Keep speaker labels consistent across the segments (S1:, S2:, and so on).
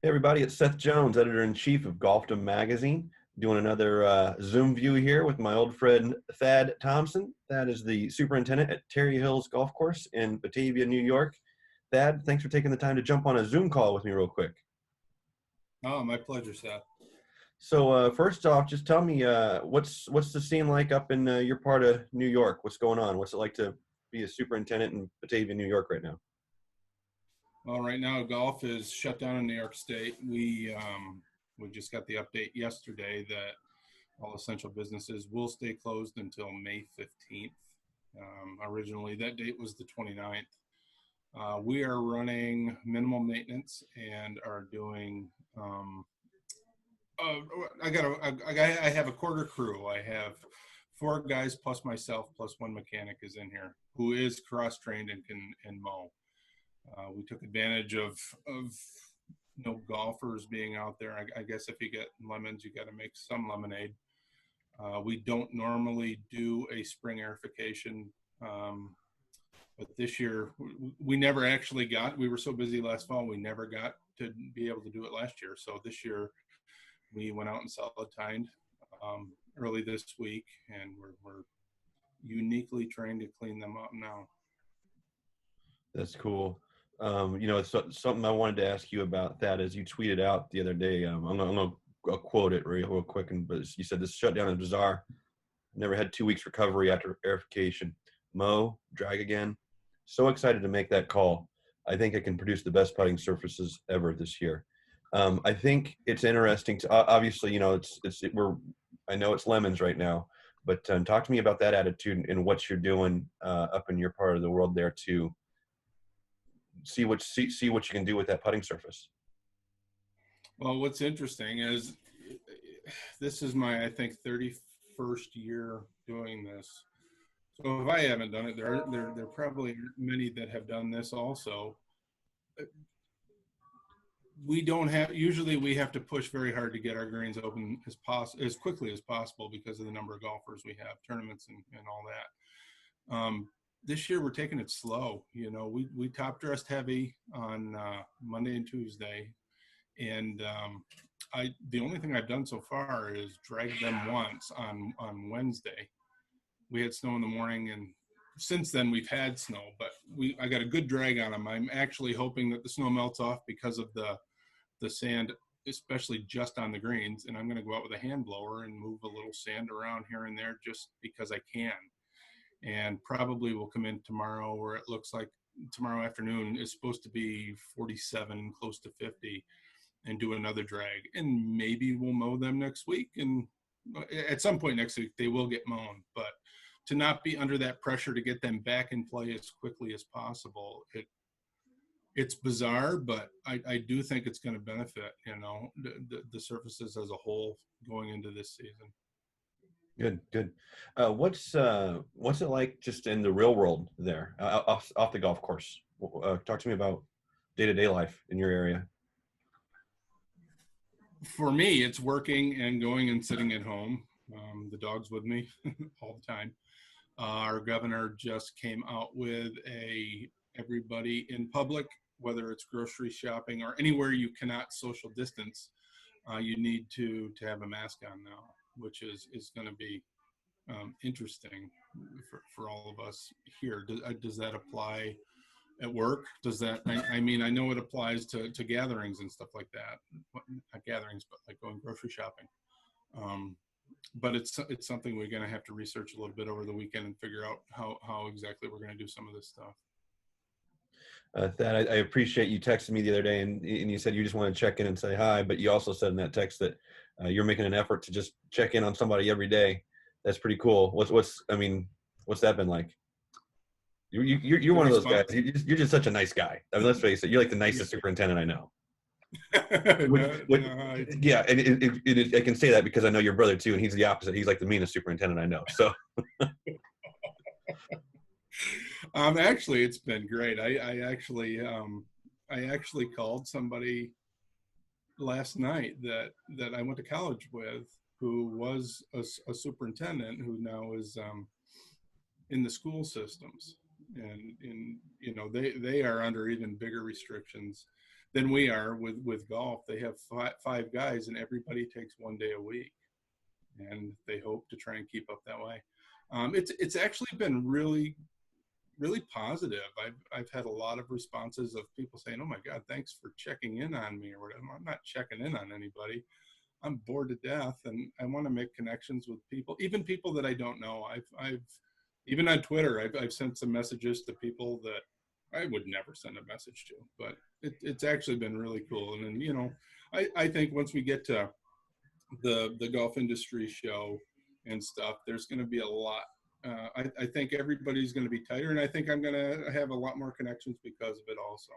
S1: Hey everybody, it's Seth Jones, editor-in-chief of Golfdom Magazine, doing another Zoom view here with my old friend Thad Thompson. Thad is the superintendent at Terry Hills Golf Course in Batavia, New York. Thad, thanks for taking the time to jump on a Zoom call with me real quick.
S2: Oh, my pleasure, Seth.
S1: So first off, just tell me what's the scene like up in your part of New York? What's going on? What's it like to be a superintendent in Batavia, New York right now?
S2: Well, right now golf is shut down in New York State. We just got the update yesterday that all essential businesses will stay closed until May 15th. Originally, that date was the 29th. We are running minimal maintenance and are doing. I have a quarter crew. I have 4 guys plus myself plus one mechanic is in here who is cross trained and can mow. We took advantage of no golfers being out there. I guess if you get lemons, you got to make some lemonade. We don't normally do a spring aerification, but this year we never actually got. We were so busy last fall, we never got to be able to do it last year. So this year we went out and solid tined early this week, and we're uniquely trained to clean them up now.
S1: That's cool. It's something I wanted to ask you about that as you tweeted out the other day. I'm gonna quote it real quick, but you said this shutdown is bizarre. Never had 2 weeks recovery after aerification. Mow, drag again. So excited to make that call. I think I can produce the best putting surfaces ever this year. I think it's interesting to obviously, I know it's lemons right now, but talk to me about that attitude and what you're doing up in your part of the world there to see what you can do with that putting surface.
S2: Well, what's interesting is this is my, I think, 31st year doing this. So if I haven't done it, there probably aren't many that have done this also. We don't have, usually we have to push very hard to get our greens open as quickly as possible because of the number of golfers we have, tournaments and all that. This year we're taking it slow. We top dressed heavy on Monday and Tuesday, and the only thing I've done so far is drag them once on Wednesday. We had snow in the morning, and since then we've had snow, but I got a good drag on them. I'm actually hoping that the snow melts off because of the sand, especially just on the greens, and I'm going to go out with a hand blower and move a little sand around here and there just because I can. And probably will come in tomorrow where it looks like tomorrow afternoon is supposed to be 47, close to 50, and do another drag. And maybe we'll mow them next week. And at some point next week, they will get mown. But to not be under that pressure to get them back in play as quickly as possible, it's bizarre, but I do think it's going to benefit, the surfaces as a whole going into this season.
S1: Good. What's it like just in the real world there, off the golf course? Talk to me about day-to-day life in your area.
S2: For me, it's working and going and sitting at home. The dog's with me all the time. Our governor just came out with everybody in public, whether it's grocery shopping or anywhere you cannot social distance, you need to have a mask on now, which is going to be interesting for all of us here. Does that apply at work? Does that, I mean, I know it applies to gatherings and stuff like that. Not gatherings, but like going grocery shopping. But it's something we're going to have to research a little bit over the weekend and figure out how exactly we're going to do some of this stuff.
S1: Thad, I appreciate you texting me the other day, and you said you just want to check in and say hi, but you also said in that text that you're making an effort to just check in on somebody every day. That's pretty cool. What's that been like? You're one of those guys. You're just such a nice guy. I mean, let's face it. You're like the nicest superintendent I know. Yeah, and I can say that because I know your brother too, and he's the opposite. He's like the meanest superintendent I know. So.
S2: Actually, it's been great. I actually called somebody last night that I went to college with, who was a superintendent, who now is in the school systems, and they are under even bigger restrictions. than we are with golf. They have five guys, and everybody takes 1 day a week, and they hope to try and keep up that way. It's actually been really positive. I've had a lot of responses of people saying, "Oh my God, thanks for checking in on me," or whatever. I'm not checking in on anybody. I'm bored to death, and I want to make connections with people, even people that I don't know. I've even on Twitter, I've sent some messages to people that I would never send a message to, but it's actually been really cool. And then, you know, I think once we get to the golf industry show and stuff, there's going to be a lot. I think everybody's going to be tighter, and I think I'm going to have a lot more connections because of it also.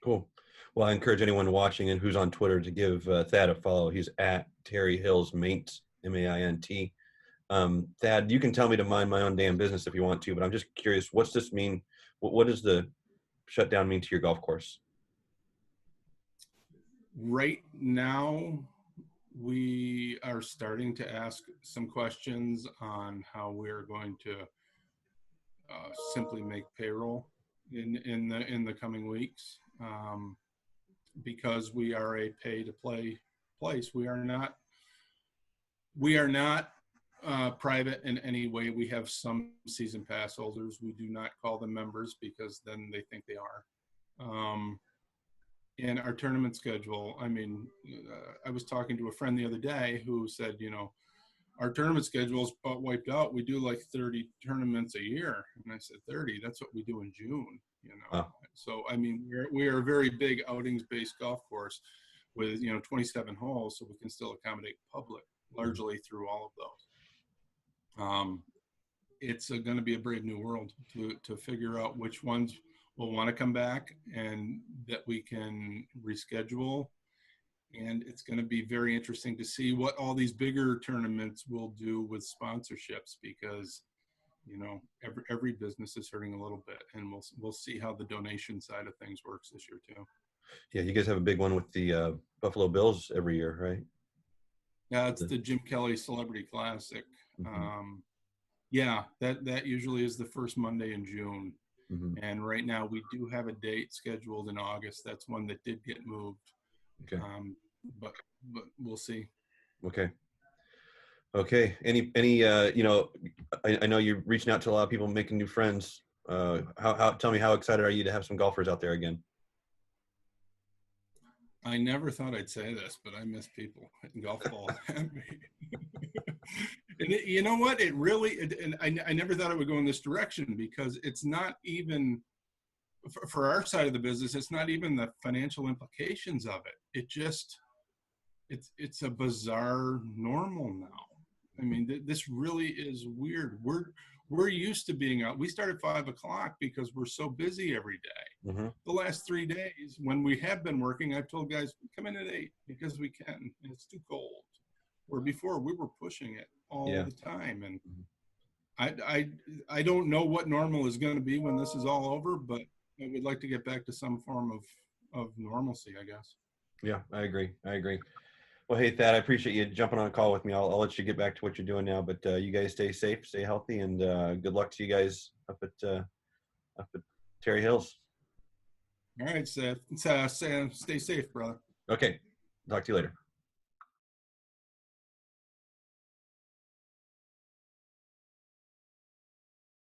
S1: Cool. Well, I encourage anyone watching and who's on Twitter to give Thad a follow. He's at Terry Hills Maint, M-A-I-N-T. Thad, you can tell me to mind my own damn business if you want to, but I'm just curious, what's this mean? What does the shutdown mean to your golf course?
S2: Right now, we are starting to ask some questions on how we're going to simply make payroll in the coming weeks, because we are a pay to play place. We are not private in any way. We have some season pass holders. We do not call them members because then they think they are. And our tournament schedule, I mean, I was talking to a friend the other day who said, you know, our tournament schedule is about wiped out. We do like 30 tournaments a year. And I said, 30, that's what we do in June, you know.
S1: Oh.
S2: So, I mean, we are a very big outings-based golf course with, you know, 27 holes, so we can still accommodate public largely through all of those. It's going to be a brave new world to figure out which ones will want to come back and that we can reschedule. And it's going to be very interesting to see what all these bigger tournaments will do with sponsorships, because, you know, every business is hurting a little bit, and we'll see how the donation side of things works this year too.
S1: Yeah, you guys have a big one with the Buffalo Bills every year, right?
S2: Yeah, it's the Jim Kelly Celebrity Classic. Mm-hmm. Yeah, that usually is the first Monday in June. Mm-hmm. And right now we do have a date scheduled in August. That's one that did get moved.
S1: Okay.
S2: But we'll see.
S1: Okay. Any you know, I know you're reaching out to a lot of people, making new friends. Tell me, how excited are you to have some golfers out there again?
S2: I never thought I'd say this, but I miss people hitting golf balls at me. And you know what? It really, and I never thought it would go in this direction, because it's not even, for our side of the business, it's not even the financial implications of it. It just, it's a bizarre normal now. I mean, this really is weird. We're used to being out. We start at 5 o'clock because we're so busy every day. Mm-hmm. The last 3 days, when we have been working, I've told guys, come in at 8 because we can. It's too cold. Where before we were pushing it all the time. And I don't know what normal is going to be when this is all over, but I would like to get back to some form of normalcy, I guess.
S1: Yeah, I agree. Well, hey, Thad, I appreciate you jumping on a call with me. I'll let you get back to what you're doing now, but you guys stay safe, stay healthy, and good luck to you guys up at Terry Hills.
S2: All right, Seth. Stay safe, brother.
S1: Okay. Talk to you later.